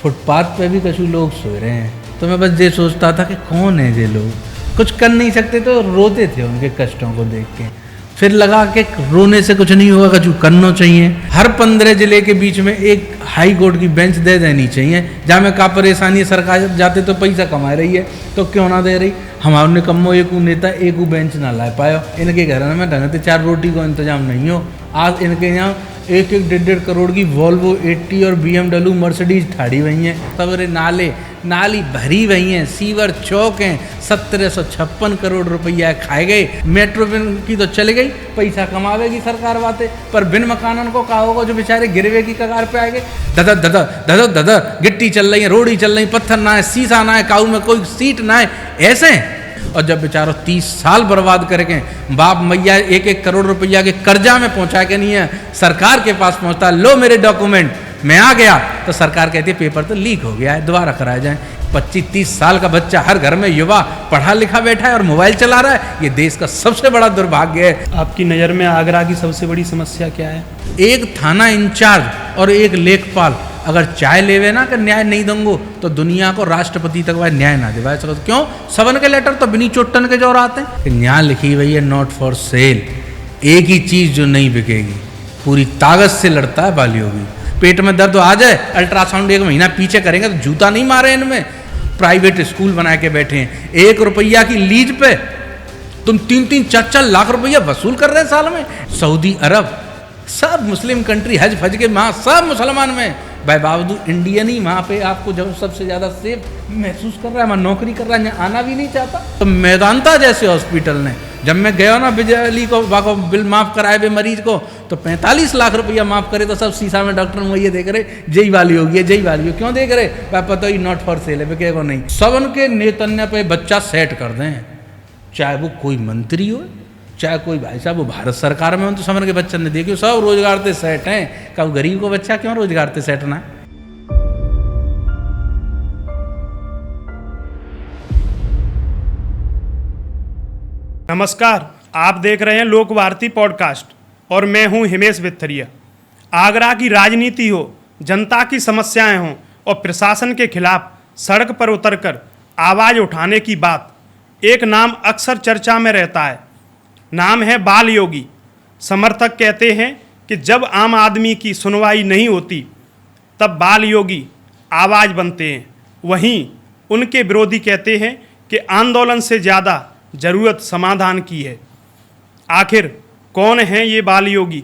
Footpath पे भी कछु लोग सो रहे हैं। तो मैं बस ये सोचता था कि कौन है ये लोग, कुछ कर नहीं सकते तो रोते थे उनके कष्टों को देख के। फिर लगा कि रोने से कुछ नहीं होगा, कुछ करना चाहिए। हर 15 जिले के बीच में एक हाई कोर्ट की बेंच दे देनी चाहिए, जहाँ में का परेशानी है, सरकार जाते तो पैसा कमा रही है तो क्यों ना दे रही। हमारे कम्मो एक नेता एक बेंच ना ला पायो, इनके घर में ढंग से 4 रोटी को इंतजाम नहीं हो। आज इनके यहाँ 1-1 करोड़ की वॉल्वो 80 और BMW मर्सिडीज ठाड़ी हुई हैं। सबरे नाली भरी हुई हैं, सीवर चौक हैं। 1756 करोड़ रुपया खाए गए। मेट्रो की तो चले गई, पैसा कमावेगी सरकार बातें, पर बिन मकानन को कहा होगा जो बेचारे गिरवे की कगार पे आएंगे। ददा गिट्टी चल रही है, रोड़ी चल रही, पत्थर ना है, शीशा ना है, काऊ में कोई सीट ना है, ऐसे। और जब बेचारों 30 साल बर्बाद करके बाप मैया 1-1 करोड़ रुपया के कर्जा में पहुंचा के नहीं है, सरकार के पास पहुंचता, लो मेरे डॉक्यूमेंट मैं आ गया, तो सरकार कहती है पेपर तो लीक हो गया है, दोबारा कराया जाए। 25-30 साल का बच्चा, हर घर में युवा पढ़ा लिखा बैठा है और मोबाइल चला रहा है। ये देश का सबसे बड़ा दुर्भाग्य है। आपकी नज़र में आगरा की सबसे बड़ी समस्या क्या है? एक थाना इंचार्ज और एक लेखपाल अगर चाय लेवे ना कि न्याय नहीं दूंगो, तो दुनिया को राष्ट्रपति तक वह न्याय ना दिवा सकते। क्यों? सबन के लेटर तो बिनी चोटन के जोर आते हैं कि न्याय लिखी हुई है नॉट फॉर सेल। एक ही चीज जो नहीं बिकेगी, पूरी ताकत से लड़ता है बाल योगी। पेट में दर्द आ जाए, अल्ट्रासाउंड 1 महीना पीछे करेंगे तो जूता नहीं मारे इनमें। प्राइवेट स्कूल बना के बैठे हैं, 1 रुपया की लीज पे तुम 3-4 लाख रुपया वसूल कर रहे हैं साल में। सऊदी अरब, सब मुस्लिम कंट्री, हज फज के वहाँ सब मुसलमान में, भाई बावजूद इंडियन ही वहाँ पे आपको जब सबसे ज़्यादा सेफ महसूस कर रहा है, वहाँ नौकरी कर रहा है, यहाँ आना भी नहीं चाहता। तो मैदानता जैसे हॉस्पिटल ने, जब मैं गया ना बिजली को वाको बिल माफ़ कराए हुए मरीज को, तो 45 लाख रुपया माफ़ करे, तो सब शीशा में डॉक्टर मुझे देख रहे, जय वाली होगी, जय वाली हो। क्यों देख रहे? भाई पता ही नॉट फॉर सेल है, बिकेगा नहीं। सब उनके नेतन्य पे बच्चा सेट कर दें, चाहे वो कोई मंत्री हो, चाहे कोई भाई साहब वो भारत सरकार में हो, तो समर के बच्चे ने देखियो सब रोजगार ते सेट हैं। कब गरीब को बच्चा क्यों रोजगार ते सेट ना है? नमस्कार, आप देख रहे हैं लोक वार्ती पॉडकास्ट और मैं हूं हिमेश विथरिया। आगरा की राजनीति हो, जनता की समस्याएं हों और प्रशासन के खिलाफ सड़क पर उतरकर आवाज़ उठाने की बात, एक नाम अक्सर चर्चा में रहता है। नाम है बाल योगी। समर्थक कहते हैं कि जब आम आदमी की सुनवाई नहीं होती तब बाल योगी आवाज़ बनते हैं। वहीं उनके विरोधी कहते हैं कि आंदोलन से ज़्यादा ज़रूरत समाधान की है। आखिर कौन है ये बाल योगी?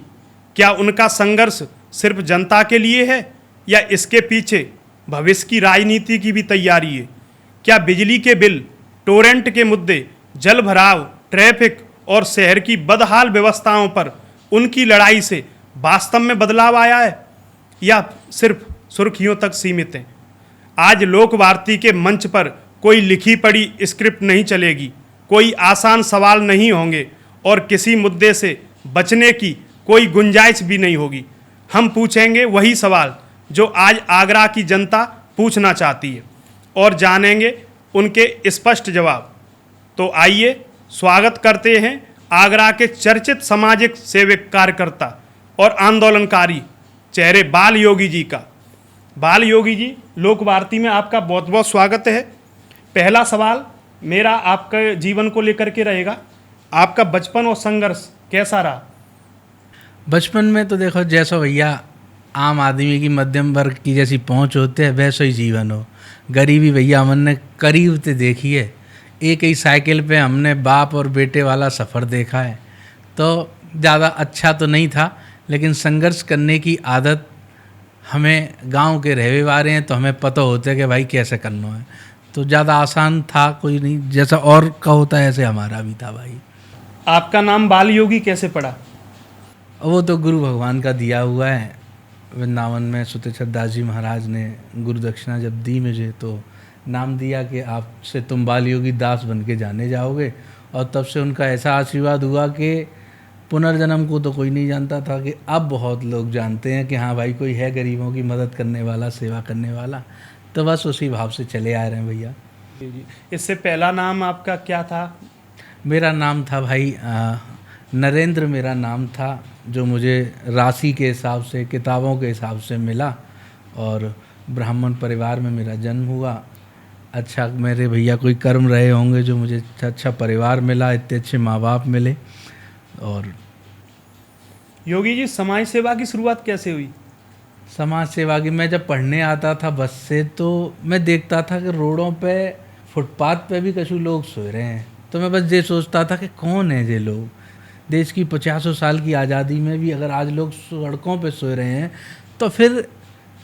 क्या उनका संघर्ष सिर्फ जनता के लिए है या इसके पीछे भविष्य की राजनीति की भी तैयारी है? क्या बिजली के बिल, टोरेंट के मुद्दे, जल भराव, ट्रैफिक और शहर की बदहाल व्यवस्थाओं पर उनकी लड़ाई से वास्तव में बदलाव आया है या सिर्फ सुर्खियों तक सीमित है? आज लोक वार्ती के मंच पर कोई लिखी पढ़ी स्क्रिप्ट नहीं चलेगी, कोई आसान सवाल नहीं होंगे और किसी मुद्दे से बचने की कोई गुंजाइश भी नहीं होगी। हम पूछेंगे वही सवाल जो आज आगरा की जनता पूछना चाहती है और जानेंगे उनके स्पष्ट जवाब। तो आइए स्वागत करते हैं आगरा के चर्चित सामाजिक सेवक, कार्यकर्ता और आंदोलनकारी चेहरे बाल योगी जी का। बाल योगी जी, लोक वार्ती में आपका बहुत बहुत स्वागत है। पहला सवाल मेरा आपके जीवन को लेकर के रहेगा। आपका बचपन और संघर्ष कैसा रहा? बचपन में तो देखो, जैसा भैया आम आदमी की मध्यम वर्ग की जैसी पहुंच होते हैं वैसा ही जीवन हो। गरीबी भैया हमने करीब से देखी है। एक ही साइकिल पे हमने बाप और बेटे वाला सफ़र देखा है। तो ज़्यादा अच्छा तो नहीं था, लेकिन संघर्ष करने की आदत हमें गांव के रहने वाले हैं तो हमें पता होता है कि भाई कैसे करना है। तो ज़्यादा आसान था कोई नहीं, जैसा और का होता है ऐसे हमारा भी था भाई। आपका नाम बाल योगी कैसे पड़ा? वो तो गुरु भगवान का दिया हुआ है। वृंदावन में सुतेश्वर दास जी महाराज ने गुरु दक्षिणा जब दी मुझे, तो नाम दिया कि आपसे तुम बाल योगी दास बन के जाने जाओगे। और तब से उनका ऐसा आशीर्वाद हुआ कि पुनर्जन्म को तो कोई नहीं जानता था, कि अब बहुत लोग जानते हैं कि हाँ भाई कोई है गरीबों की मदद करने वाला, सेवा करने वाला। तो बस उसी भाव से चले आ रहे हैं भैया। इससे पहला नाम आपका क्या था? मेरा नाम था भाई नरेंद्र मेरा नाम था, जो मुझे राशि के हिसाब से, किताबों के हिसाब से मिला। और ब्राह्मण परिवार में मेरा जन्म हुआ। अच्छा मेरे भैया कोई कर्म रहे होंगे जो मुझे अच्छा परिवार मिला, इतने अच्छे माँ बाप मिले। और योगी जी, समाज सेवा की शुरुआत कैसे हुई? समाज सेवा की, मैं जब पढ़ने आता था बस से तो मैं देखता था कि रोडों पे फुटपाथ पे भी कछु लोग सोए रहे हैं। तो मैं बस ये सोचता था कि कौन है ये लोग। देश की 50 साल की आज़ादी में भी अगर आज लोग सड़कों पे सोए रहे हैं तो फिर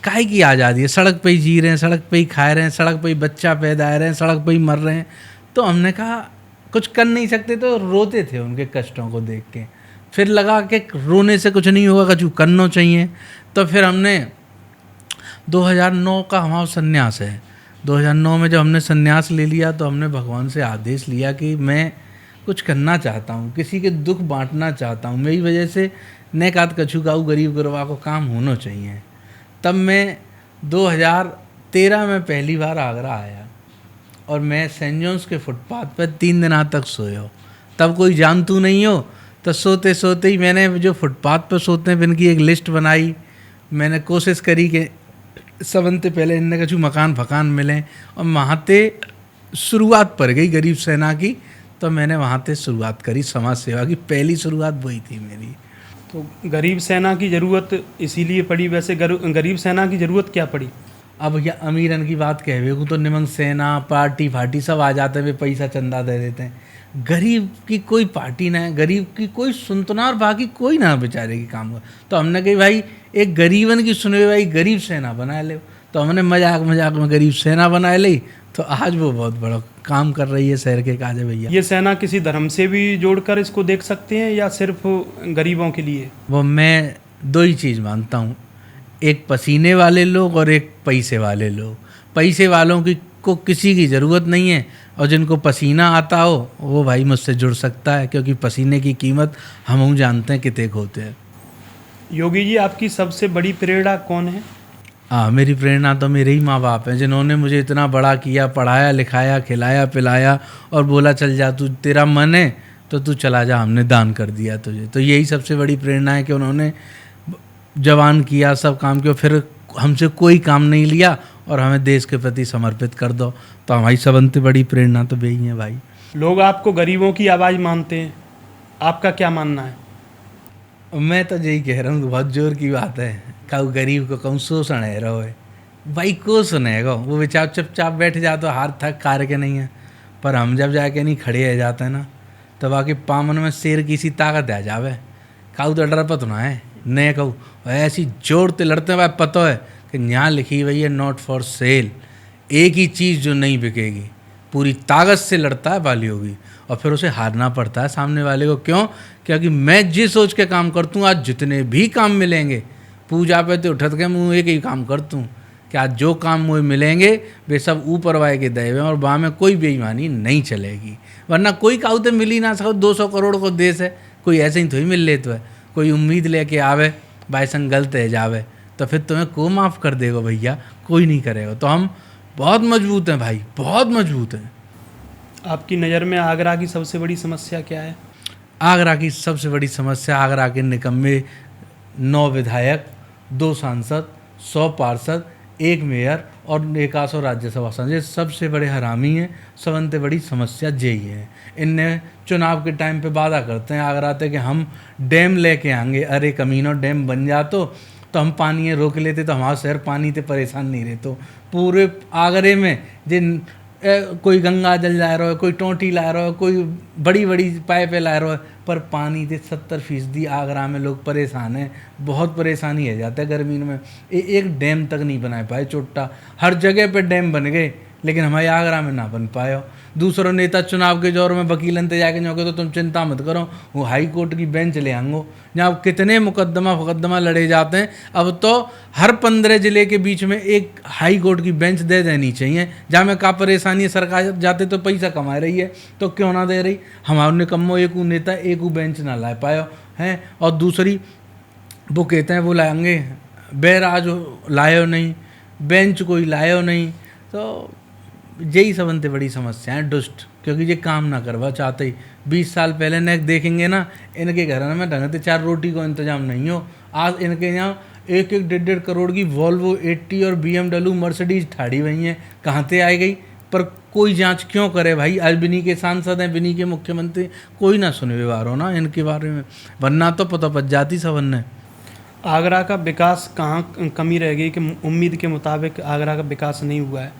काहे की आज़ादी है? सड़क पे ही जी रहे हैं, सड़क पे ही खा रहे हैं, सड़क पे ही बच्चा पैदा रहे हैं, सड़क पे ही मर रहे हैं। तो हमने कहा कुछ कर नहीं सकते तो रोते थे उनके कष्टों को देख के। फिर लगा कि रोने से कुछ नहीं होगा, कुछ करना चाहिए। तो फिर हमने 2009 का हमारा संन्यास है। 2009 में जब हमने संन्यास ले लिया तो हमने भगवान से आदेश लिया कि मैं कुछ करना चाहता हूँ, किसी के दुख बांटना चाहता हूँ। मेरी वजह से नेकात कछु गाँव गरीब गुरबा को काम होना चाहिए। तब मैं 2013 में पहली बार आगरा आया और मैं सेंट जॉन्स के फुटपाथ पर 3 दिन तक सोया। तब कोई जानतू नहीं हो तो सोते सोते ही मैंने जो फुटपाथ पर सोते हैं इनकी एक लिस्ट बनाई। मैंने कोशिश करी कि सबनते पहले इनने कछु मकान फकान मिले और वहाँ ते शुरुआत पड़ गई गरीब सेना की। तो मैंने वहाँ ते शुरुआत करी समाज सेवा की, पहली शुरुआत वही थी मेरी। तो गरीब सेना की ज़रूरत इसीलिए पड़ी। वैसे गरीब सेना की ज़रूरत क्या पड़ी? अब भैया अमीरन की बात कहवे को तो निमंग सेना पार्टी फार्टी सब आ जाते हैं, पैसा चंदा दे देते हैं। गरीब की कोई पार्टी ना है, गरीब की कोई सुनतना और बाकी कोई ना बेचारे की काम कर। तो हमने कही भाई एक गरीबन की सुने भाई गरीब सेना बना ले। तो हमने मजाक मजाक में गरीब सेना बना ली। तो आज वो बहुत बड़ा काम कर रही है शहर के काजे भैया। ये सेना किसी धर्म से भी जोड़कर इसको देख सकते हैं या सिर्फ गरीबों के लिए? वो मैं दो ही चीज़ मानता हूँ, एक पसीने वाले लोग और एक पैसे वाले लोग। पैसे वालों की को किसी की ज़रूरत नहीं है और जिनको पसीना आता हो वो भाई मुझसे जुड़ सकता है, क्योंकि पसीने की कीमत हम जानते हैं कितने होते हैं। योगी जी, आपकी सबसे बड़ी प्रेरणा कौन है? मेरी प्रेरणा तो मेरे ही माँ बाप हैं, जिन्होंने मुझे इतना बड़ा किया, पढ़ाया लिखाया, खिलाया पिलाया और बोला चल जा, तू तेरा मन है तो तू चला जा, हमने दान कर दिया तुझे। तो यही सबसे बड़ी प्रेरणा है कि उन्होंने जवान किया, सब काम किया, फिर हमसे कोई काम नहीं लिया और हमें देश के प्रति समर्पित कर दो। तो हमारी सबसे बड़ी प्रेरणा तो वही है भाई। लोग आपको गरीबों की आवाज़ मानते हैं, आपका क्या मानना है? मैं तो यही कह रहा हूँ, बहुत जोर की बात है। कहूँ गरीब को कहूँ शोषण है रहो है भाई, को सुनेगा? वो बेचारा चुपचाप बैठ जाते तो हाथ थक कार के नहीं है। पर हम जब जाके नहीं खड़े रह जाते हैं ना तब आके पामन में शेर की सी ताकत आ जावे। कहूँ तो डर पत ना है, नहीं कहूँ ऐसी जोड़ते लड़ते भाई। पता है कि यहाँ लिखी हुई है नॉट फॉर सेल, एक ही चीज़ जो नहीं बिकेगी। पूरी ताकत से लड़ता है बाली होगी और फिर उसे हारना पड़ता है सामने वाले को। क्यों? क्योंकि मैं जिस सोच के काम करता हूँ, आज जितने भी काम मिलेंगे पूजा पे तो उठत के मुँह एक ही काम करता हूँ कि आज जो काम मुझे मिलेंगे वे सब ऊपर वाले के दए हुए और वहाँ में कोई बेईमानी नहीं चलेगी। वरना कोई काऊ तो मिल ही ना सको। 200 करोड़ को देश है, कोई ऐसे ही थोड़ी मिल लेते है। कोई उम्मीद लेके आवे भाई संग गलत है जावे तो फिर तुम्हें को माफ़ कर देगा भैया? कोई नहीं करेगा। तो हम बहुत मजबूत हैं भाई, बहुत मजबूत हैं। आपकी नज़र में आगरा की सबसे बड़ी समस्या क्या है? आगरा की सबसे बड़ी समस्या, आगरा के निकम्मे 9 विधायक, 2 सांसद, 100 पार्षद, 1 मेयर और 100 राज्यसभा सांसद, ये सबसे बड़े हरामी हैं। सबसे बड़ी समस्या यही है। इनने चुनाव के टाइम पे वादा करते हैं आगरा आते कि हम डैम लेके आएंगे। अरे कमीनों, डैम बन जातो तो हम पानी रोक लेते तो हमारा शहर पानी से परेशान नहीं रहते। पूरे आगरे में जिन कोई गंगा जल ला रहा है, कोई टोंटी ला रहा है, कोई बड़ी बड़ी पाइपें ला रहा है, पर पानी से 70% आगरा में लोग परेशान हैं। बहुत परेशानी है जाता है गर्मी में। एक डैम तक नहीं बना पाए चोट्टा। हर जगह पे डैम बन गए लेकिन हमारे आगरा में ना बन पाए। दूसरों नेता चुनाव के दौर में वकीलन ते जाके जाओगे तो तुम चिंता मत करो, वो हाई कोर्ट की बेंच ले आएंगो जहाँ कितने मुकदमा लड़े जाते हैं। अब तो हर 15 जिले के बीच में एक हाई कोर्ट की बेंच दे देनी चाहिए। जहाँ में का परेशानी है, सरकार जाते तो पैसा कमा रही है तो क्यों ना दे रही? हमारे निकम्मो एक नेता एक बेंच ना ला पाए हैं। और दूसरी वो कहते हैं वो लाएंगे, बैराज लायो नहीं, बेंच कोई लायो नहीं। तो यही सबसे बड़ी समस्या है, दुष्ट, क्योंकि ये काम ना करवा चाहते ही। 20 साल पहले ने देखेंगे ना, इनके घर में ढंग से 4 रोटी को इंतजाम नहीं हो। आज इनके यहाँ एक एक 1.5 करोड़ की वॉल्वो 80 और BMW मर्सिडीज ठाड़ी हुई हैं, कहाँ से आई गई? पर कोई जांच क्यों करे भाई? आज बिनी के सांसद हैं, बिनी के मुख्यमंत्री, कोई ना सुने व्यवहार हो ना इनके बारे में, वरना तो पता पच जाती सबन ने। आगरा का विकास कहाँ कमी रह गई कि उम्मीद के मुताबिक आगरा का विकास नहीं हुआ है?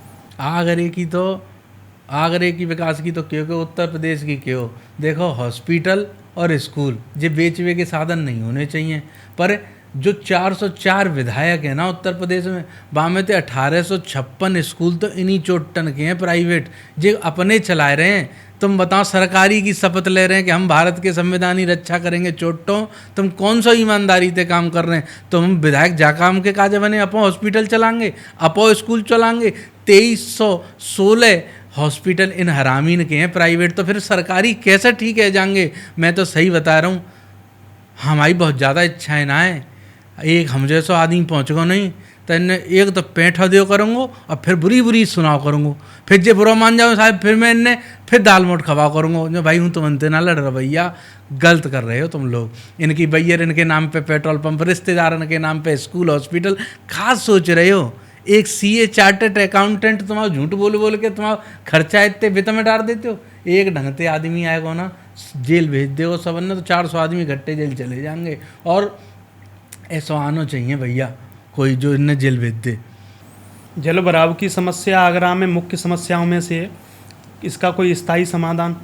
आगरे की विकास की तो क्यों, उत्तर प्रदेश की क्यों? देखो हॉस्पिटल और स्कूल ये बेचवे के साधन नहीं होने चाहिए, पर जो 404 विधायक हैं ना उत्तर प्रदेश में, बामे थे 1856 स्कूल तो इन्हीं चोटन के हैं प्राइवेट, जो अपने चला रहे हैं। तुम बताओ, सरकारी की शपथ ले रहे हैं कि हम भारत के संविधान की रक्षा करेंगे, चोटों तुम कौन सा ईमानदारी से काम कर रहे हैं? तो हम विधायक जा काम के काजे बने, अपो हॉस्पिटल चलाएंगे, अपो स्कूल चलाएंगे। 2316 हॉस्पिटल इन हरामीन के हैं प्राइवेट, तो फिर सरकारी कैसे ठीक है जाएंगे? मैं तो सही बता रहा हूँ, हमारी बहुत ज़्यादा इच्छाएं ना है, एक हम जैसा आदमी पहुँच गो नहीं तो इन्हें एक तो पैंठा दे करूँगो और फिर बुरी बुरी सुनाव करूँगो, फिर जे बुरा मान जाओ साहब फिर मैं इन्हें फिर दाल मोट खवाओ करूँगो। जो भाई हूँ तुम अंते ना लड़ रहे भैया, गलत कर रहे हो तुम लोग। इनकी भैया इनके नाम पे पेट्रोल पंप, रिश्तेदार के नाम पे स्कूल हॉस्पिटल, खास सोच रहे हो। एक CA चार्टर्ड अकाउंटेंट तुम्हारा झूठ बोल बोल के तुम्हारा खर्चा इतने वित्त में डाल देते हो। एक ढंग से आदमी आएगा ना जेल भेज दो सबन ने, तो 400 आदमी इकट्ठे जेल चले जाएंगे। और ऐसा आना चाहिए भैया कोई जो इन्हें जेल भेज दे। जल भराव की समस्या आगरा में मुख्य समस्याओं में से है, इसका कोई स्थायी समाधान?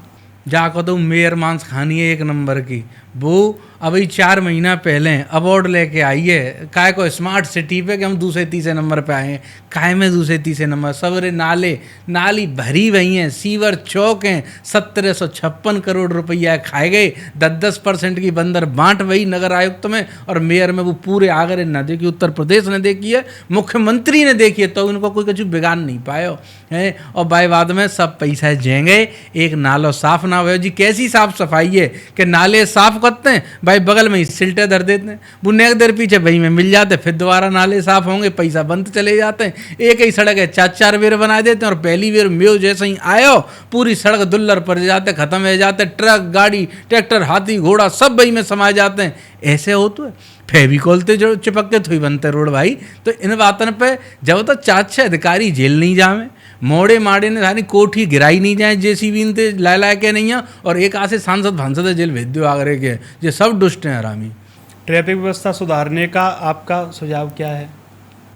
जाको तो मेयर मांस खानी है 1 नंबर की, वो अभी 4 महीना पहले अवार्ड लेके आई है काय को स्मार्ट सिटी पे कि हम दूसरे तीसरे नंबर पे आए हैं। काय में दूसरे तीसरे नंबर? सवरे नाली भरी हुई हैं, सीवर चौक हैं, 1756 करोड़ रुपया खाए गए, 10% की बंदर बांट वही नगर आयुक्त में और मेयर में। वो पूरे आगरे न देखी, उत्तर प्रदेश ने देखी है, मुख्यमंत्री ने देखी है, तो उनको कोई कुछ बिगाड़ नहीं पायो है। और बाई बाद में सब पैसा जेंगे, एक नालो साफ ना हो जी। कैसी साफ सफाई है कि नाले साफ करते हैं भाई, बगल में ही सिल्टे धर देते हैं, वो नेक देर पीछे भाई में मिल जाते, फिर दोबारा नाले साफ होंगे, पैसा बंद चले जाते हैं। एक ही सड़क है 4-4 बेर बना देते हैं, और पहली बेर मेव जैसे ही आयो पूरी सड़क दुल्लर पड़ जाते, खत्म हो जाते, ट्रक गाड़ी ट्रैक्टर हाथी घोड़ा सब भाई में समाये जाते हैं। ऐसे हो तो फेविकॉल ते जो चिपक के थोड़ी बनते रोड भाई। तो इन बातों पे जब तक 4-6 अधिकारी जेल नहीं जावे, मोड़े माड़े ने सारी कोठी गिराई नहीं जाए JCB इनते ला के नहीं है, और एक आसे सांसद जेल भेज दो आगरे के, ये सब दुष्ट हैं हरामी। ट्रैफिक व्यवस्था सुधारने का आपका सुझाव क्या है?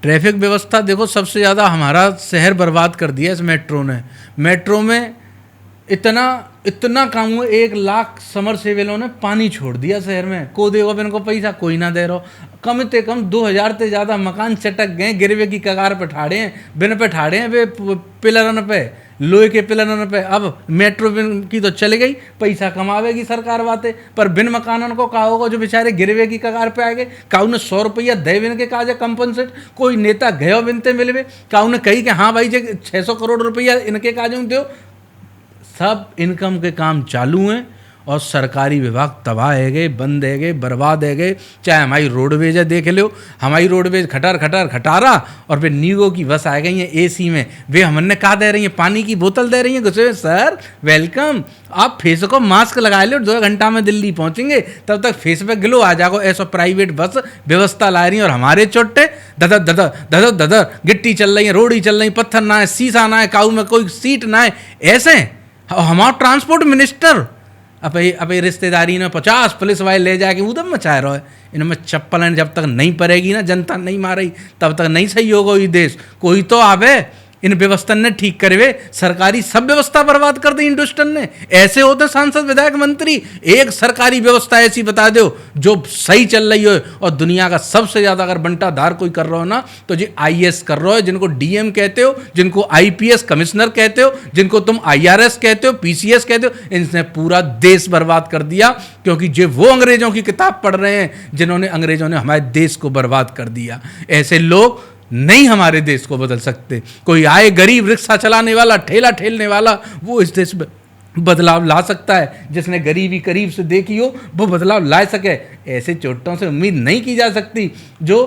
ट्रैफिक व्यवस्था देखो, सबसे ज़्यादा हमारा शहर बर्बाद कर दिया इस मेट्रो ने। मेट्रो में इतना काम हुआ, 1 लाख समर सेवेलों ने पानी छोड़ दिया शहर में। को देगा इनको पैसा? कोई ना दे रहा। कम से कम 2000 से ज़्यादा मकान चटक गए, गिरवे की कगार पे ठाड़े हैं, बिन पे ठाड़े हैं वे पिलरन पे, लोहे के पिलरन पे। अब मेट्रो की तो चले गई, पैसा कमावेगी सरकार बातें, पर बिन मकानन को कहा होगा जो बेचारे गिरवे की कगार पे आ गए, काऊ ने 100 रुपया दे बिन के काजे कंपनसेट। कोई नेता गयो बिनते मिलवे, काऊ ने कही कि हाँ भाई जे 600 करोड़ रुपया इनके काजों दो। सब इनकम के काम चालू हैं और सरकारी विभाग तबाह है गए, बंद है गए, बर्बाद है गए। चाहे हमारी रोडवेज है देख लो, हमारी रोडवेज खटारा, और फिर नीगो की बस आ गई हैं AC में, वे हमने कहा दे रही हैं, पानी की बोतल दे रही हैं घुसे। सर वेलकम, आप फेस को मास्क लगा लो, 2 घंटा में दिल्ली पहुंचेंगे, तब तक फेस पे ग्लो आ जाओ। ऐसा प्राइवेट बस व्यवस्था ला रही हैं, और हमारे चोटे ददर गिट्टी चल रही है, रोड़ी चल रही, पत्थर ना है, शीशा ना है, काऊ में कोई सीट ना है। ऐसे हमारा ट्रांसपोर्ट मिनिस्टर अब रिश्तेदारी ने 50 पुलिस वाले ले जाके उधम मचा रहा है। इनमें चप्पल जब तक नहीं पड़ेगी ना, जनता नहीं मारेगी, तब तक नहीं सही होगा ये देश। कोई तो आवे इन व्यवस्था ने ठीक करवे, सरकारी सब व्यवस्था बर्बाद कर दी हिंदुस्तान ने। ऐसे होते सांसद विधायक मंत्री, एक सरकारी व्यवस्था ऐसी बता दो जो सही चल रही हो। और दुनिया का सबसे ज़्यादा अगर बंटाधार कोई कर रहा हो ना, तो जी IAS कर रहा हो, जिनको DM कहते हो, जिनको IPS कमिश्नर कहते हो, जिनको तुम IRS कहते हो, PCS कहते हो। इनसे पूरा देश बर्बाद कर दिया, क्योंकि जो वो अंग्रेजों की किताब पढ़ रहे हैं, जिन्होंने अंग्रेजों ने हमारे देश को बर्बाद कर दिया। ऐसे लोग नहीं हमारे देश को बदल सकते। कोई आए गरीब रिक्शा चलाने वाला, ठेला ठेलने वाला, वो इस देश में बदलाव ला सकता है। जिसने गरीबी करीब से देखी हो वो बदलाव ला सके। ऐसे चोटों से उम्मीद नहीं की जा सकती। जो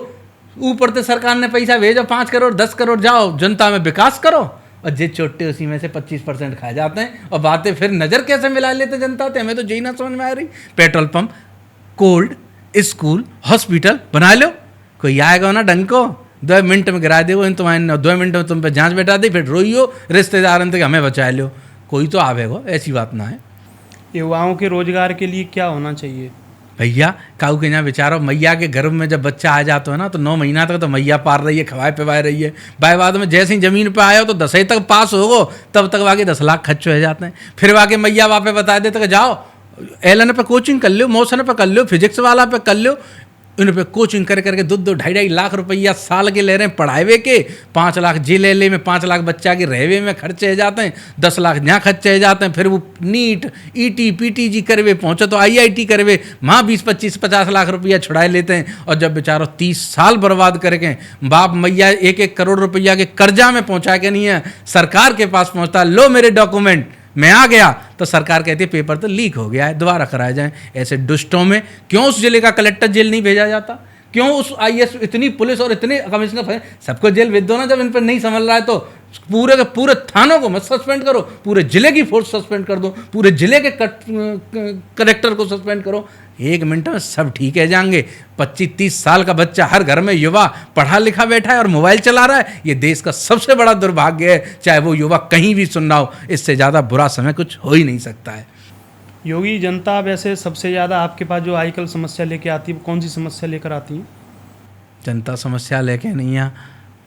ऊपर से सरकार ने पैसा भेजो, 5 करोड़ 10 करोड़, जाओ जनता में विकास करो, और जे चोटे उसी में से 25% खा जाते हैं। और बातें फिर नज़र कैसे मिला लेते जनता से, हमें तो यही ना समझ में आ रही। Petrol pump, cold, school, hospital बना लो, कोई आएगा ना ढंग को 2 मिनट में गिरा देगा इन तुम्हारे 2 मिनट में तुम पे जांच बैठा दे, फिर रोइयो रिश्तेदार तक हमें बचा लो, कोई तो आवेगा, ऐसी बात ना है। युवाओं के रोजगार के लिए क्या होना चाहिए? भैया काऊ के यहाँ बेचारा मैया के गर्भ में जब बच्चा आ जाता है ना तो 9 महीना तक तो मैया पार रही है, खवाए पिवाए रही है। बाद में जैसे ही जमीन पे आया हो तो 10 तक पास होगो, तब तक वाके 10 लाख खर्च हो जाते हैं। फिर वाके मैया वापे बता देते कि जाओ एलन पे कोचिंग कर लो, मौसन पे कर लो, फिजिक्स वाला पे कर लो, इन पे कोचिंग कर करके 2-2 लाख रुपया साल के ले रहे हैं पढ़ावे के। 5 लाख जे ले में 5 लाख बच्चा के रहवे में खर्चे हो जाते हैं, 10 लाख यहाँ खर्चे हो जाते हैं। फिर वो नीट ईटी पीटीजी करवे पहुँचे तो आईआईटी करवे, वहाँ 20-25-50 लाख रुपया छुड़ाए लेते हैं। और जब बेचारो 30 साल बर्बाद करके बाप मैया 1-1 करोड़ रुपया के कर्जा में पहुँचा के नहीं है सरकार के पास पहुँचता, लो मेरे डॉक्यूमेंट मैं आ गया, तो सरकार कहती है पेपर तो लीक हो गया है, दोबारा कराया जाए। ऐसे दुष्टों में क्यों उस जिले का कलेक्टर जेल नहीं भेजा जाता? क्यों उस आईएएस, इतनी पुलिस और इतने कमिश्नर सबको जेल भेज दो ना। जब इन पर नहीं समझ रहा है तो पूरे के पूरे थानों को मत सस्पेंड करो, पूरे जिले की फोर्स सस्पेंड कर दो, पूरे जिले के कलेक्टर को सस्पेंड करो। 1 मिनट में सब ठीक है जाएंगे। 25-30 साल का बच्चा हर घर में युवा पढ़ा लिखा बैठा है और मोबाइल चला रहा है, ये देश का सबसे बड़ा दुर्भाग्य है। चाहे वो युवा कहीं भी सुन रहा हो, इससे ज़्यादा बुरा समय कुछ हो ही नहीं सकता है। योगी जनता वैसे सबसे ज़्यादा आपके पास जो आजकल समस्या लेके आती है, कौन सी समस्या लेकर आती है? जनता समस्या लेके नहीं है,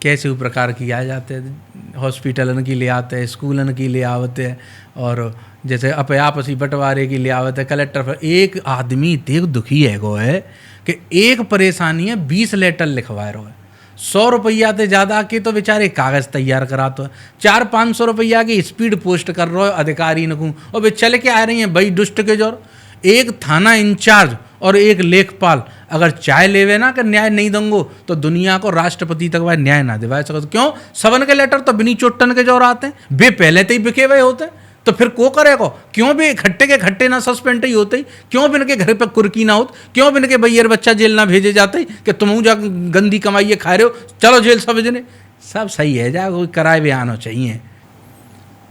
कैसे प्रकार की आ जाते हैं, हॉस्पिटलन की ले आते हैं, स्कूलन की ले आवते हैं, और जैसे अपने आपसी बंटवारे की ले आवते हैं। कलेक्टर पर एक आदमी देख दुखी है गो है कि एक परेशानी है 20 लेटर लिखवा रहा है, 100 रुपया से ज़्यादा के तो बेचारे कागज़ तैयार कराते हैं, 400-500 रुपया की स्पीड पोस्ट कर रहे हो अधिकारी नकू, और वे चल के आ रही हैं भाई दुष्ट के जोर। एक थाना इंचार्ज और एक लेखपाल अगर चाय लेवे ना कि न्याय नहीं दूंगो तो दुनिया को राष्ट्रपति तक वह न्याय ना दिवा सकते। क्यों? सबन के लेटर तो बिनी चोटन के जोर आते हैं, वे पहले तो ही बिके हुए होते हैं, तो फिर को करेगा? क्यों भी खट्टे के खट्टे ना सस्पेंड ही होते ही? क्यों भी इनके घर पे कुर्की ना होती? क्यों भी इनके भैया बच्चा जेल ना भेजे जाते कि तुम जा गंदी कमाइए खा रहे हो, चलो जेल सब जने? सब सही है, जा कोई कराए भी आना चाहिए।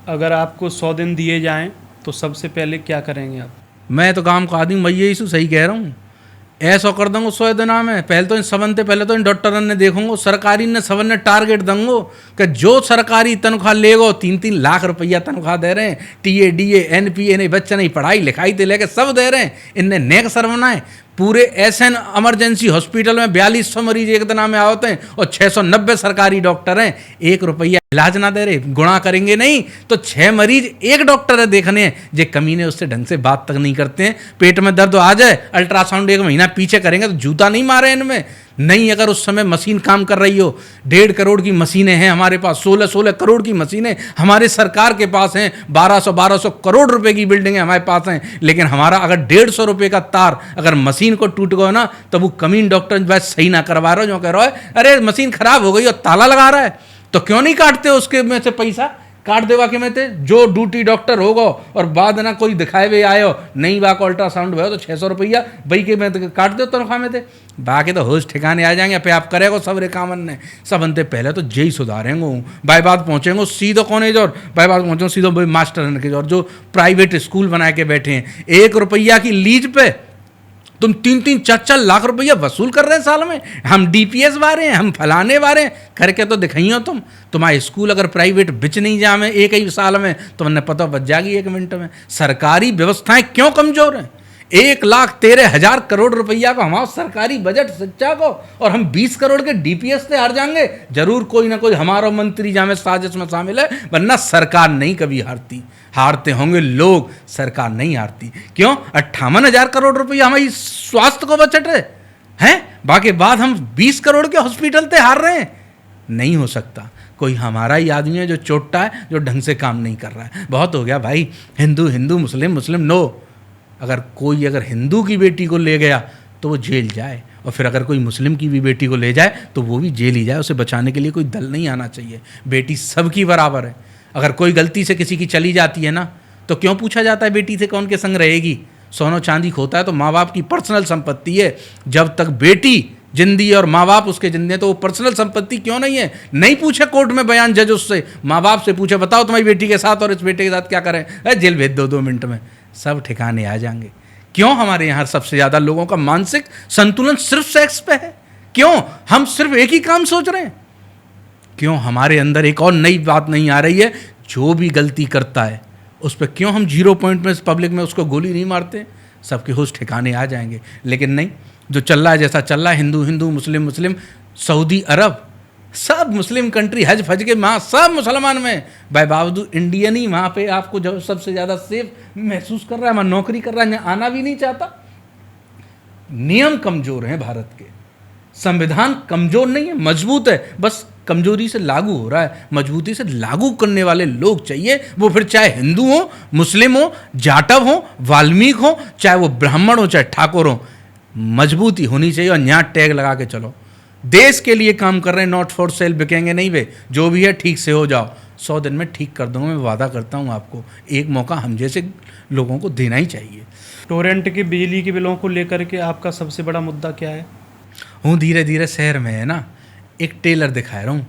अगर आपको 100 दिन दिए जाएं तो सबसे पहले क्या करेंगे आप? मैं तो काम का आदमी, मैं यही सही कह रहा हूँ, ऐसा कर दूंगा 100 दिना में। पहले तो इन सबनते पहले तो इन डॉक्टरन ने देखूंगा, सरकारी ने सबन ने टारगेट दूंगो कि जो सरकारी तनख्वाह लेगो 3-3 लाख रुपया तनख्वाह दे रहे हैं, टीए डीए एनपीए नहीं, बच्चा नहीं पढ़ाई लिखाई तो लेके सब दे रहे हैं। इनने नेक सर बनाए। पूरे एसएन इमरजेंसी हॉस्पिटल में 4200 मरीज एक दिन में आवते हैं और 690 सरकारी डॉक्टर हैं, 1 रुपया इलाज ना दे रहे। गुणा करेंगे नहीं तो 6 मरीज एक डॉक्टर है देखने हैं, जे कमीने उससे ढंग से बात तक नहीं करते हैं। पेट में दर्द आ जाए अल्ट्रासाउंड 1 महीना पीछे करेंगे तो जूता नहीं मारे इनमें। नहीं, अगर उस समय मशीन काम कर रही हो, 1.5 करोड़ की मशीनें हैं हमारे पास, 16 करोड़ की मशीनें हमारे सरकार के पास हैं, 1200 करोड़ रुपए की बिल्डिंगें हमारे पास हैं, लेकिन हमारा अगर 150 रुपए का तार अगर मशीन को टूट गया ना तो वो कमीन डॉक्टर बस सही ना करवा रहा हो, जो कह रहा है अरे मशीन खराब हो गई और ताला लगा रहा है, तो क्यों नहीं काटते उसके में से पैसा? काट देवा के में थे जो ड्यूटी डॉक्टर होगा और बाद ना कोई दिखाए हुए आयो नहीं बा को अल्ट्रासाउंड भयो तो 600 रुपया भाई के में काट दो तनख्वाह में थे। बाकी तो होश ठिकाने आ जाएंगे पे आप करेगो सब रे कामन ने सब अंते पहले तो जय सुधारेंगे, बाई बात पहुँचेंगे सीधो कॉलेज और बाई बात पहुँचेंगे सीधो मास्टर के और जो प्राइवेट स्कूल बना के बैठे हैं। 1 रुपया की लीज पे तुम 3-3, 4-4 लाख रुपया वसूल कर रहे हैं साल में। हम डीपीएस वाले हैं, हम फलाने वाले हैं, करके तो दिखाइयो तुम। तुम्हारा स्कूल अगर प्राइवेट बिच नहीं जामे एक ही साल में तो मैंने पता बच जाएगी 1 मिनट में। सरकारी व्यवस्थाएं क्यों कमजोर हैं? 1,13,000 करोड़ रुपया का हमारा सरकारी बजट शिक्षा को, और हम 20 करोड़ के डीपीएस से हार जाएंगे। जरूर कोई ना कोई हमारा मंत्री जामे साजिश में शामिल है, वरना सरकार नहीं कभी हारती। हारते होंगे लोग, सरकार नहीं हारती। क्यों? 58,000 करोड़ रुपया हमारी स्वास्थ्य को बजट है, बाकी बाद हम 20 करोड़ के हॉस्पिटल से हार रहे हैं। नहीं हो सकता। कोई हमारा ही आदमी है जो चोट्टा है, जो ढंग से काम नहीं कर रहा है। बहुत हो गया भाई, हिंदू हिंदू मुस्लिम मुस्लिम नो। अगर कोई हिंदू की बेटी को ले गया तो वो जेल जाए, और फिर अगर कोई मुस्लिम की भी बेटी को ले जाए तो वो भी जेल ही जाए। उसे बचाने के लिए कोई दल नहीं आना चाहिए। बेटी सबकी बराबर है। अगर कोई गलती से किसी की चली जाती है ना तो क्यों पूछा जाता है बेटी से कौन के संग रहेगी? सोना चांदी खोता है तो माँ बाप की पर्सनल संपत्ति है। जब तक बेटी जिंदी और माँ बाप उसके जिंदे हैं तो वो पर्सनल संपत्ति क्यों नहीं है? नहीं पूछे कोर्ट में बयान जज उससे, माँ बाप से पूछे बताओ तुम्हारी बेटी के साथ और इस बेटे के साथ क्या करें, जेल भेज दो 2 मिनट में, सब ठिकाने आ जाएंगे। क्यों हमारे यहाँ सबसे ज़्यादा लोगों का मानसिक संतुलन सिर्फ सेक्स पे है? क्यों हम सिर्फ एक ही काम सोच रहे हैं? क्यों हमारे अंदर एक और नई बात नहीं आ रही है? जो भी गलती करता है उस पर क्यों हम 0 पॉइंट में पब्लिक में उसको गोली नहीं मारते? सबके होश ठिकाने आ जाएंगे। लेकिन नहीं, जो चल रहा है जैसा चल रहा है, हिंदू हिंदू, मुस्लिम मुस्लिम, सऊदी अरब, सब मुस्लिम कंट्री, हज फज के वहाँ सब मुसलमान में, भाई बावजूद इंडियन ही वहाँ पे आपको जो सबसे ज़्यादा सेफ महसूस कर रहा है, वहाँ नौकरी कर रहा है, यहाँ आना भी नहीं चाहता। नियम कमज़ोर हैं भारत के, संविधान कमज़ोर नहीं है, मजबूत है, बस कमजोरी से लागू हो रहा है। मजबूती से लागू करने वाले लोग चाहिए, वो फिर चाहे हिंदू हो, मुस्लिम हो, जाटव हो, वाल्मीकि हो, चाहे वो ब्राह्मण हो, चाहे ठाकुर हो। मजबूती होनी चाहिए और यहाँ टैग लगा के चलो। देश के लिए काम कर रहे हैं, नॉट फॉर सेल, बिकेंगे नहीं वे, जो भी है ठीक से हो जाओ, 100 दिन में ठीक कर दूंगा, मैं वादा करता हूँ आपको। एक मौका हम जैसे लोगों को देना ही चाहिए। टोरेंट के बिजली के बिलों को लेकर के आपका सबसे बड़ा मुद्दा क्या है? हूँ धीरे धीरे शहर में है ना, एक टेलर दिखा रहा हूँ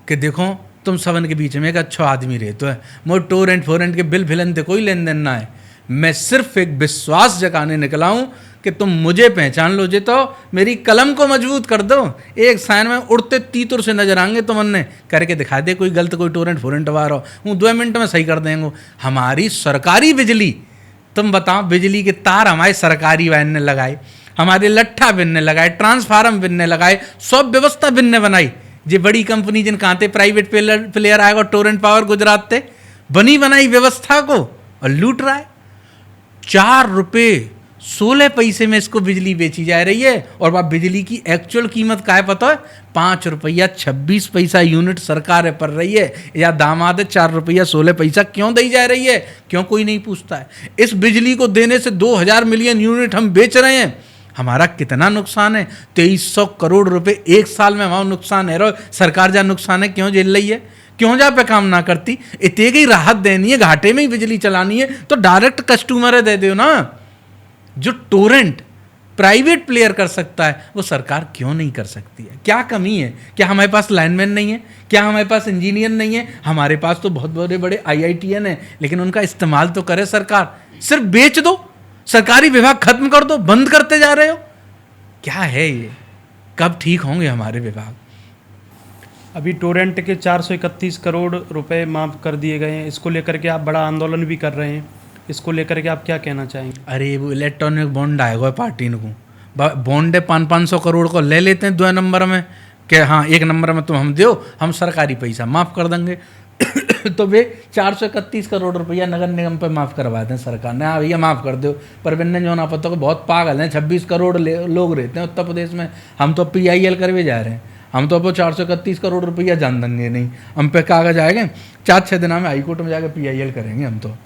कि देखो तुम सबन के बीच में एक अच्छा आदमी रहते है, मोर टोरेंट फोरेंट के बिल फिलन से कोई लेन देन ना है। मैं सिर्फ एक विश्वास जगाने निकला हूँ कि तुम मुझे पहचान लो, जे तो मेरी कलम को मजबूत कर दो। एक साइन में उड़ते तीतुर से नजर आएंगे तो मन करके दिखा दे कोई गलत, कोई टोरेंट फोरेंट वार हो, हूँ 2 मिनट में सही कर देंगे। हमारी सरकारी बिजली, तुम बताओ, बिजली के तार हमारे सरकारी वाहन ने लगाए, हमारे लट्ठा बिनने लगाए, ट्रांसफार्म बिनने लगाए, सब व्यवस्था बिनने बनाई। जे बड़ी कंपनी जिन कहाँ थे प्राइवेट प्लेयर आएगा, टोरेंट पावर गुजरात थे, बनी बनाई व्यवस्था को और लूट रहा है। 4 रुपये 16 पैसे में इसको बिजली बेची जा रही है, और वह बिजली की एक्चुअल कीमत क्या है पता है? 5 रुपया 26 पैसा यूनिट सरकार पर रही है, या दामाद 4 रुपया 16 पैसा क्यों दी जा रही है? क्यों कोई नहीं पूछता है? इस बिजली को देने से 2000 मिलियन यूनिट हम बेच रहे हैं। हमारा कितना नुकसान है? 2300 करोड़ रुपए एक साल में हमारा नुकसान है। रो सरकार जा नुकसान है क्यों झेल रही है? क्यों जा पे काम ना करती? इतने की राहत देनी है, घाटे में ही बिजली चलानी है तो डायरेक्ट कस्टमर दे दो ना। जो टोरेंट प्राइवेट प्लेयर कर सकता है वो सरकार क्यों नहीं कर सकती है? क्या कमी है? क्या हमारे पास लाइनमैन नहीं है? क्या हमारे पास इंजीनियर नहीं है? हमारे पास तो बहुत बड़े बड़े IITN हैं, लेकिन उनका इस्तेमाल तो करे सरकार। सिर्फ बेच दो, सरकारी विभाग खत्म कर दो, बंद करते जा रहे हो। क्या है ये? कब ठीक होंगे हमारे विभाग? अभी टोरेंट के 431 करोड़ रुपए माफ कर दिए गए हैं, इसको लेकर के आप बड़ा आंदोलन भी कर रहे हैं, इसको लेकर के आप क्या कहना चाहेंगे? अरे वो इलेक्ट्रॉनिक बॉन्ड आएगा पार्टी को, बॉन्ड है 500 करोड़ को ले लेते हैं 2 नंबर में, कि हाँ 1 नंबर में तुम हम दो, हम सरकारी पैसा माफ़ कर देंगे। तो वे 431 करोड़ रुपया नगर निगम पे माफ़ करवा दें सरकार ने, हाँ भैया माफ़ कर दो। पर बिन्ने जो ना पता को बहुत पागल हैं, 26 करोड़ लोग रहते हैं उत्तर प्रदेश में, हम तो PIL करवे जा रहे हैं। हम तो अब 431 करोड़ रुपया जान देंगे नहीं, हम पे कागज आएंगे 4-6 दिन में हाईकोर्ट में जाकर PIL करेंगे हम तो।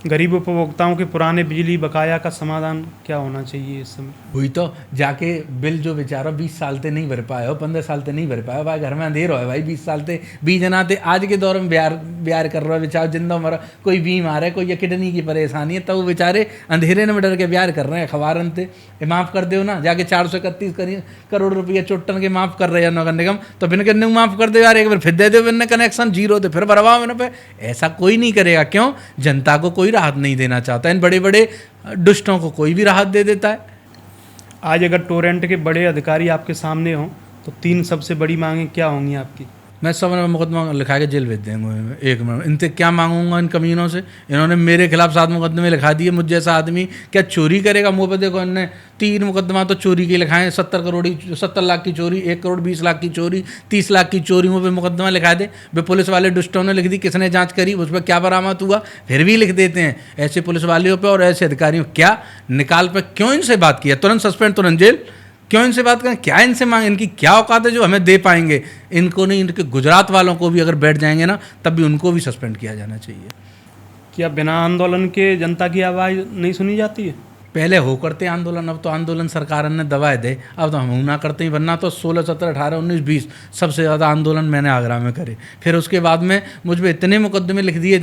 गरीब उपभोक्ताओं के पुराने बिजली बकाया का समाधान क्या होना चाहिए इस समय? हुई तो जाके बिल जो बेचारा 20 साल से नहीं भर पाए हो, 15 साल से नहीं भर पाया भाई, घर में अंधेर हो भाई, 20 साल से 20 जना थे, आज के दौर में ब्यार कर रहा है बेचारा, जिंदा मरा, कोई बीमार है, कोई किडनी की परेशानी है, तो वो बेचारे अंधेरे में डर के ब्यार कर रहे हैं। अखबारन थे माफ़ कर दो ना, जाके 431 करोड़ रुपया चोटन के माफ़ कर रहे हैं नगर निगम, तो बिन कहने माफ़ कर दो यार, एक बार फिर दे दो, बिन कनेक्शन 0 थे फिर भरवाओ इन पे। ऐसा कोई नहीं करेगा। क्यों? जनता को कोई राहत नहीं देना चाहता, इन बड़े बड़े दुष्टों को कोई भी राहत दे देता है। आज अगर टोरेंट के बड़े अधिकारी आपके सामने हों तो 3 सबसे बड़ी मांगें क्या होंगी आपकी? मैं सब मुकदमा लिखा के जेल भेज देंगे 1 मिनट। इनसे क्या मांगूंगा इन कमीनों से? इन्होंने मेरे खिलाफ 7 मुकदमे लिखा दिए, मुझ जैसा आदमी क्या चोरी करेगा? मुँह पे देखो, इनने 3 मुकदमा तो चोरी के लिखाए, 70 लाख की चोरी, 1 करोड़ 20 लाख की चोरी, 30 लाख की चोरी, मुँह पे मुकदमा लिखा दे। वे पुलिस वाले दुष्टों ने लिख दी, किसने जाँच करी, उस पर क्या बरामद हुआ, फिर भी लिख देते हैं। ऐसे पुलिस वालों पर और ऐसे अधिकारियों क्या निकाल पर क्यों इनसे बात किया? तुरंत सस्पेंड, तुरंत जेल। क्यों इनसे बात करें? क्या इनसे मांग, इनकी क्या औकात है जो हमें दे पाएंगे? इनको नहीं, इनके गुजरात वालों को भी अगर बैठ जाएंगे ना, तब भी उनको भी सस्पेंड किया जाना चाहिए। क्या बिना आंदोलन के जनता की आवाज़ नहीं सुनी जाती है? पहले हो करते आंदोलन, अब तो आंदोलन सरकार ने दबाए दे, अब तो हम ना करते ही। वरना तो 16, 17, 18, 19, 20 सबसे ज़्यादा आंदोलन मैंने आगरा में करे। फिर उसके बाद में मुझ पर इतने मुकदमे लिख दिए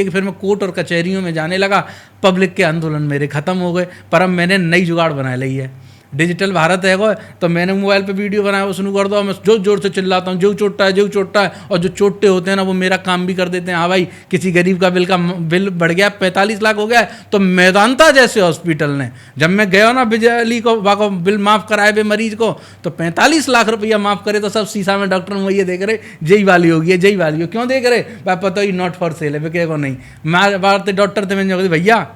कि फिर मैं कोर्ट और कचहरियों में जाने लगा। पब्लिक के आंदोलन मेरे ख़त्म हो गए। पर अब मैंने नई जुगाड़ बना ली है। डिजिटल भारत है वो, तो मैंने मोबाइल पे वीडियो बनाया वो शुरू कर दो, मैं जो जोर से चिल्लाता हूँ, जो चोटता है जो चोटता है, और जो चोटते होते हैं ना वो मेरा काम भी कर देते हैं। हाँ भाई, किसी गरीब का बिल बढ़ गया 45 लाख हो गया है, तो मैदानता जैसे हॉस्पिटल ने जब मैं गया ना बिजली को वाको बिल माफ़ कराए बे मरीज को, तो 45 लाख रुपया माफ़ करे, तो सब शीशा में डॉक्टर मुझे देख रहे जय वाली होगी जय वाली हो, क्यों देख रहे भाई, पता ही नॉट फॉर सेल है बिके को नहीं। मैं बार डॉक्टर थे, मैंने भैया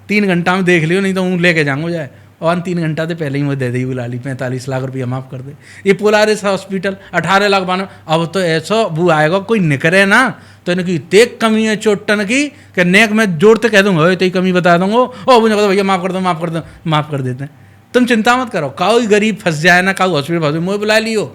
3 घंटा में देख लियो, नहीं तो हूँ लेके जाऊँगा जाए, और 3 घंटा से पहले ही मुझे दे दी बुला ली, 45 लाख रुपया माफ़ कर दे। ये पोलारिस हॉस्पिटल 18 लाख बानो, अब तो ऐसा वो आएगा कोई निकरे ना, तो इनकी तेज कमी है चोटन की कि नेक में जोड़ते कह दूँगा तेरी कमी बता दूँगा, और मुझे कहता भैया माफ़ कर दो माफ़ कर दो, माफ़ कर देते हैं। तुम चिंता मत करो, काऊ गरीब फंस जाए ना, काऊ हॉस्पिटल फंस, मुझे बुला लियो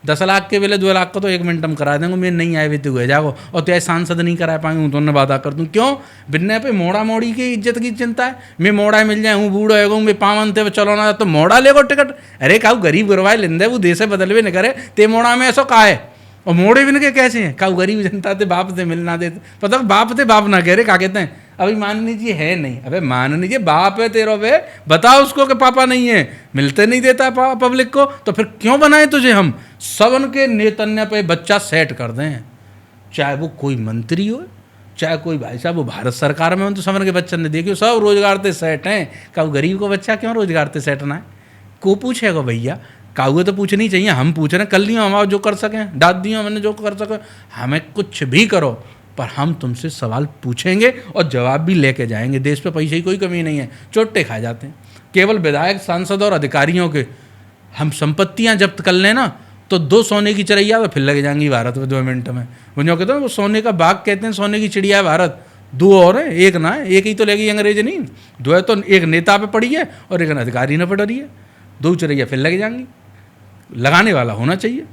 10 लाख के बेले 2 लाख को तो 1 मिनट में करा देंगे, मैं नहीं आए भी तो जाओ, और तो सांसद नहीं करा पाऊँ तो उन्हें वादा कर दूँ, क्यों बिन्ने पे मोड़ा मोड़ी की इज्जत की चिंता है। मैं मोड़ा मिल जाए हूँ बूढ़ो है मैं पावन थे चलो ना, तो मोड़ा ले गो टिकट, अरे काऊ गरीब गुरवाए लेंदे वो देश बदलवे न करे, ते मोड़ा में ऐसा का है, और मोड़े भी के कैसे हैं, काऊ गरीब जनता थे बाप से मिलना देते, पता बाप थे बाप ना कह रहे, क्या कहते हैं अभी मान लीजिए है नहीं, अबे मान लीजिए बाप है तेरा बे, बताओ उसको कि पापा नहीं है, मिलते नहीं देता पब्लिक को, तो फिर क्यों बनाए तुझे हम, सबन के नेतन्य पे बच्चा सेट कर दें, चाहे वो कोई मंत्री हो चाहे कोई भाई साहब वो भारत सरकार में हो, तो सबन के बच्चन ने देखियो सब रोजगार ते सेट हैं, काऊ गरीब को बच्चा क्यों रोजगार ते सेट ना है, को पूछेगा भैया, काऊ तो पूछनी चाहिए, हम पूछ रहे हैं, कल नहीं हमारा जो कर सकें, डांट दियो हमने जो कर सके, हमें कुछ भी करो पर हम तुमसे सवाल पूछेंगे और जवाब भी लेके जाएंगे। देश पे पैसे की कोई कमी नहीं है, चोटे खाए जाते हैं केवल विधायक सांसद और अधिकारियों के, हम संपत्तियां जब्त कर लें ना तो 2 सोने की चिड़िया तो फिर लग जाएंगी भारत में 2 मिनट में, वो जो कहते हैं वो सोने का बाग कहते हैं, सोने की चिड़िया है भारत, 2 और है, एक ना है, एक ही तो लेगी अंग्रेज नहीं, 2 है, तो एक नेता पे पड़ी है और एक अधिकारी ने पड़ रही है, 2 चिड़िया फिर लग जाएंगी, लगाने वाला होना चाहिए।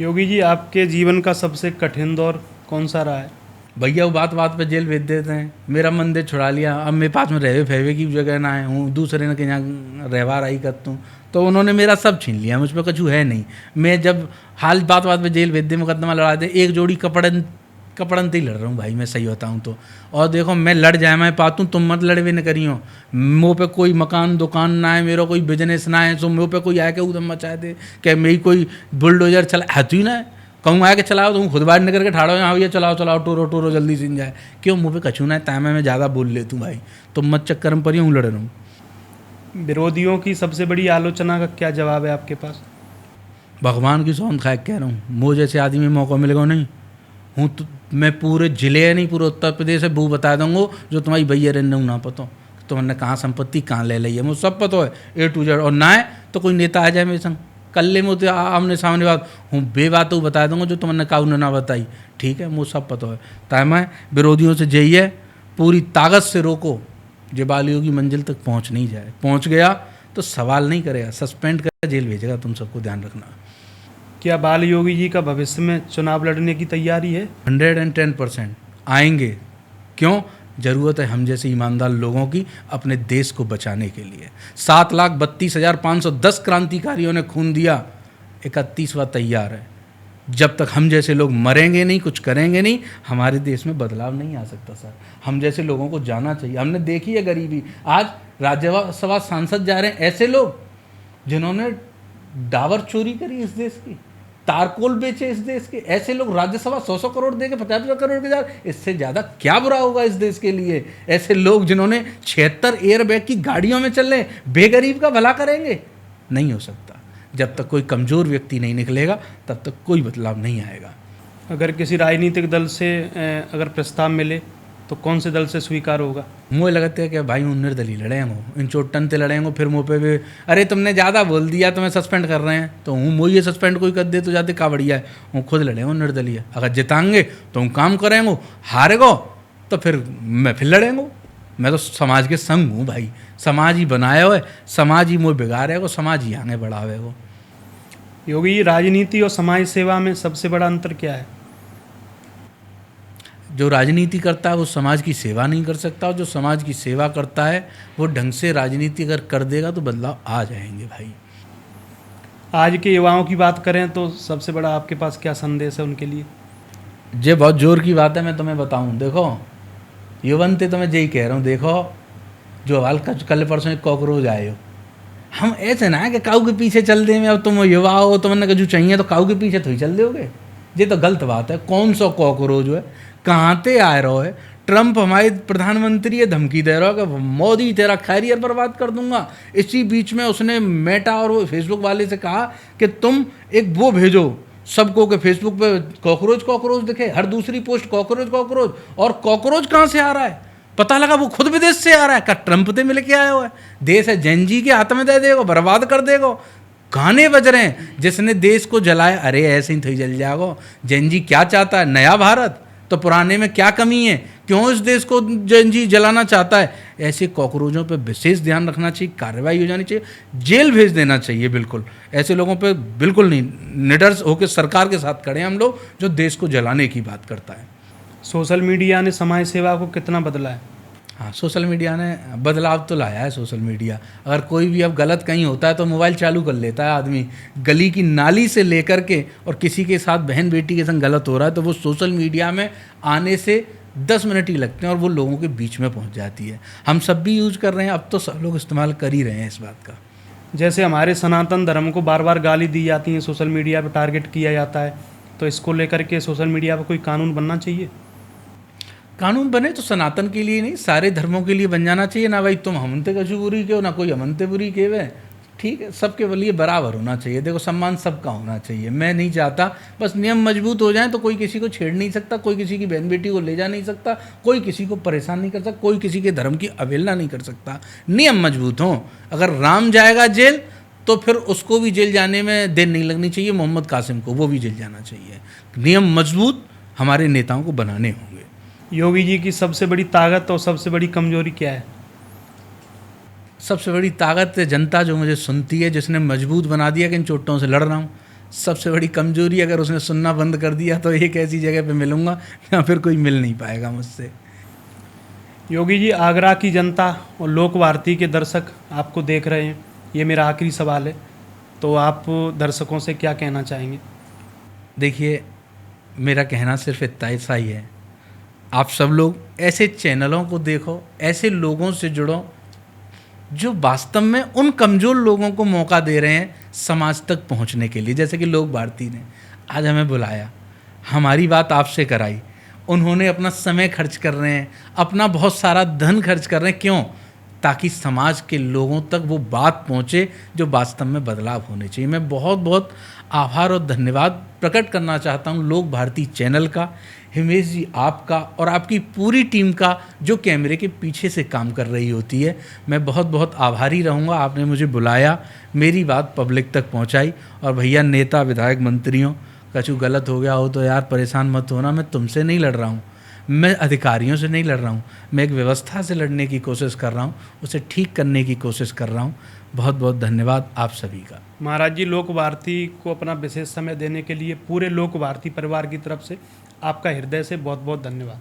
योगी जी, आपके जीवन का सबसे कठिन दौर कौन सा रहा है? भैया वो बात पे जेल भेज देते हैं, मेरा मंदिर छुड़ा लिया, अब मेरे पास में रहवे फहवे की जगह ना है, हूँ दूसरे ने कहीं रहवा रही करता हूँ, तो उन्होंने मेरा सब छीन लिया, मुझ पर कुछ है नहीं। मैं जब हाल बात पे जेल भेज दे, मुकदमा लड़ा दे, एक जोड़ी कपड़न ही लड़ रहा हूँ भाई, मैं सही बताऊँ तो, और देखो मैं लड़ जाए मैं पातूँ, तुम मत लड़वे न करियो, मुँह पे कोई मकान दुकान ना है, मेरा कोई बिजनेस ना है, सो मुँह पे कोई आके उदम मचा दे कि मेरी कोई बुलडोजर चला हाथी ना है, कहूँ आके चलाओ, तुम खुद बाहर निकल के ठाड़ो, हाँ भैया चलाओ चलाओ टूरो जल्दी सीन जाए, क्यों मुँह पे कछू ना है, तामे में ज़्यादा बोल लेतूँ भाई, तुम मत चक्कर में पड़ी हूँ लड़ रहा हूँ। विरोधियों की सबसे बड़ी आलोचना का क्या जवाब है आपके पास? भगवान की सौंध खाए कह रहा हूँ, मुझे जैसे आदमी में मौका मिलेगा नहीं हूँ तो मैं पूरे जिले नहीं पूरे उत्तर प्रदेश से वो बता दूँगा जो तुम्हारी भैया रहने ना पता, तुमने कहाँ संपत्ति कहाँ ले ली है, मुझे सब पता है A to Z, और ना है तो कोई नेता आ जाए मेरे संग कल ले मुझे आमने सामने बात हूँ बे बात तो बता दूँगा जो तुमने काऊ ना बताई, ठीक है मुझे सब पता है। ताकि मैं विरोधियों से जाइए पूरी ताकत से रोको, जो बालियों की मंजिल तक पहुँच नहीं जाए, पहुँच गया तो सवाल नहीं करेगा, सस्पेंड कर जेल भेजेगा, तुम सबको ध्यान रखना। क्या बाल योगी जी का भविष्य में चुनाव लड़ने की तैयारी है? 110% आएंगे, क्यों जरूरत है हम जैसे ईमानदार लोगों की अपने देश को बचाने के लिए। 7,32,510 क्रांतिकारियों ने खून दिया, 31वां तैयार है। जब तक हम जैसे लोग मरेंगे नहीं, कुछ करेंगे नहीं, हमारे देश में बदलाव नहीं आ सकता सर। हम जैसे लोगों को जाना चाहिए। हमने देखी है गरीबी, आज राज्यसभा सांसद जा रहे हैं ऐसे लोग जिन्होंने डाबर चोरी करी इस देश की, तारकोल बेचे इस देश के, ऐसे लोग राज्यसभा 100 करोड़ दे के 50 करोड़ के जा रहे, इससे ज़्यादा क्या बुरा होगा इस देश के लिए। ऐसे लोग जिन्होंने 76 एयरबैग की गाड़ियों में चल रहे बेगरीब का भला करेंगे, नहीं हो सकता। जब तक कोई कमज़ोर व्यक्ति नहीं निकलेगा तब तक कोई बदलाव नहीं आएगा। अगर किसी राजनीतिक दल से अगर प्रस्ताव मिले तो कौन से दल से स्वीकार होगा? मुझे लगता है कि भाई हूँ निर्दलीय लड़ेंगे, इन चोटन से लड़ेंगे, फिर मुँह पे भी अरे तुमने ज़्यादा बोल दिया तुम्हें सस्पेंड कर रहे हैं, तो हूँ मुझे सस्पेंड कोई कर दे तो जाते का बढ़िया है, हूँ खुद लड़ेंगे निर्दलीय। अगर जिताएंगे तो हम काम करेंगे, हारेगो तो फिर मैं फिर लड़ेंगे। मैं तो समाज के संग हूँ भाई, समाज ही बनाए हुए, समाज ही मुँह बिगाड़ेगो, समाज ही आगे बढ़ावेगो। योगी, राजनीति और समाज सेवा में सबसे बड़ा अंतर क्या है? जो राजनीति करता है वो समाज की सेवा नहीं कर सकता, और जो समाज की सेवा करता है वो ढंग से राजनीति अगर कर देगा तो बदलाव आ जाएंगे भाई। आज के युवाओं की बात करें तो सबसे बड़ा आपके पास क्या संदेश है उनके लिए? ये बहुत जोर की बात है, मैं तुम्हें बताऊं। देखो युवन थे तो मैं यही कह रहा हूँ, देखो जो हाल कल परसों एक कॉकरोच आए हो, हम ऐसे ना है कि काऊ के पीछे चल दे में, अब तुम युवा हो, तुमने कछु चाहिए तो काऊ के पीछे थोड़ी चल दोगे। ये तो गलत बात है। कौन सा कॉकरोच है, कहाँ ते आ रहो है। ट्रंप हमारे प्रधानमंत्री है, धमकी दे रहा है कि मोदी तेरा कैरियर बर्बाद कर दूंगा। इसी बीच में उसने मेटा और वो फेसबुक वाले से कहा कि तुम एक वो भेजो सबको कि फेसबुक पे कॉकरोच दिखे, हर दूसरी पोस्ट कॉकरोच। और कॉकरोच कहाँ से आ रहा है, पता लगा वो खुद विदेश से आ रहा है। क्या ट्रंप से मिल के आया हुआ है। देश है जेनजी के हाथ में दे देगा, बर्बाद कर देगा। गाने बज रहे हैं जिसने देश को जलाया, अरे ऐसे ही थोड़ी जल जाएगा। जेनजी क्या चाहता है, नया भारत। तो पुराने में क्या कमी है, क्यों इस देश को जेनजी जलाना चाहता है। ऐसे कॉकरोचों पे विशेष ध्यान रखना चाहिए, कार्रवाई हो जानी चाहिए, जेल भेज देना चाहिए। बिल्कुल ऐसे लोगों पे बिल्कुल नहीं, निडर होकर सरकार के साथ खड़े हैं हम लोग, जो देश को जलाने की बात करता है। सोशल मीडिया ने समाज सेवा को कितना बदला है? हाँ, सोशल मीडिया ने बदलाव तो लाया है। सोशल मीडिया, अगर कोई भी अब गलत कहीं होता है तो मोबाइल चालू कर लेता है आदमी। गली की नाली से लेकर के, और किसी के साथ बहन बेटी के संग गलत हो रहा है तो वो सोशल मीडिया में आने से 10 मिनट ही लगते हैं और वो लोगों के बीच में पहुंच जाती है। हम सब भी यूज़ कर रहे हैं, अब तो सब लोग इस्तेमाल कर ही रहे हैं इस बात का। जैसे हमारे सनातन धर्म को बार बार गाली दी जाती है, सोशल मीडिया पर टारगेट किया जाता है, तो इसको लेकर के सोशल मीडिया पर कोई कानून बनना चाहिए? कानून बने तो सनातन के लिए नहीं, सारे धर्मों के लिए बन जाना चाहिए ना। भाई तुम हमनते कछु बुरी के हो, ना कोई हमनते बुरी के वे। ठीक है, सबके लिए बराबर होना चाहिए। देखो, सम्मान सबका होना चाहिए। मैं नहीं चाहता, बस नियम मजबूत हो जाए तो कोई किसी को छेड़ नहीं सकता, कोई किसी की बहन बेटी को ले जा नहीं सकता, कोई किसी को परेशान नहीं कर सकता, कोई किसी के धर्म की अवहेलना नहीं कर सकता। नियम मजबूत हों। अगर राम जाएगा जेल तो फिर उसको भी जेल जाने में देर नहीं लगनी चाहिए। मोहम्मद कासिम को, वो भी जेल जाना चाहिए। नियम मजबूत हमारे नेताओं को बनाने होंगे। योगी जी की सबसे बड़ी ताकत और सबसे बड़ी कमजोरी क्या है? सबसे बड़ी ताकत है जनता जो मुझे सुनती है, जिसने मजबूत बना दिया कि इन चोटों से लड़ रहा हूँ। सबसे बड़ी कमजोरी, अगर उसने सुनना बंद कर दिया तो एक ऐसी जगह पे मिलूंगा जहाँ फिर कोई मिल नहीं पाएगा मुझसे। योगी जी, आगरा की जनता और लोक भारती के दर्शक आपको देख रहे हैं, ये मेरा आखिरी सवाल है, तो आप दर्शकों से क्या कहना चाहेंगे? देखिए, मेरा कहना सिर्फ इतना ऐसा ही है, आप सब लोग ऐसे चैनलों को देखो, ऐसे लोगों से जुड़ो जो वास्तव में उन कमज़ोर लोगों को मौका दे रहे हैं समाज तक पहुंचने के लिए। जैसे कि लोक भारती ने आज हमें बुलाया, हमारी बात आपसे कराई, उन्होंने अपना समय खर्च कर रहे हैं, अपना बहुत सारा धन खर्च कर रहे हैं। क्यों? ताकि समाज के लोगों तक वो बात पहुँचे जो वास्तव में बदलाव होने चाहिए। मैं बहुत बहुत आभार और धन्यवाद प्रकट करना चाहता हूँ लोक भारती चैनल का, हिमेश जी आपका और आपकी पूरी टीम का जो कैमरे के पीछे से काम कर रही होती है। मैं बहुत बहुत आभारी रहूँगा। आपने मुझे बुलाया, मेरी बात पब्लिक तक पहुँचाई। और भैया नेता विधायक मंत्रियों, कछु गलत हो गया हो तो यार परेशान मत होना। मैं तुमसे नहीं लड़ रहा हूँ, मैं अधिकारियों से नहीं लड़ रहा हूँ, मैं एक व्यवस्था से लड़ने की कोशिश कर रहा हूँ, उसे ठीक करने की कोशिश कर रहा हूँ। बहुत बहुत धन्यवाद आप सभी का। महाराज जी, लोक भारती को अपना विशेष समय देने के लिए पूरे लोक भारती परिवार की तरफ से आपका हृदय से बहुत बहुत धन्यवाद।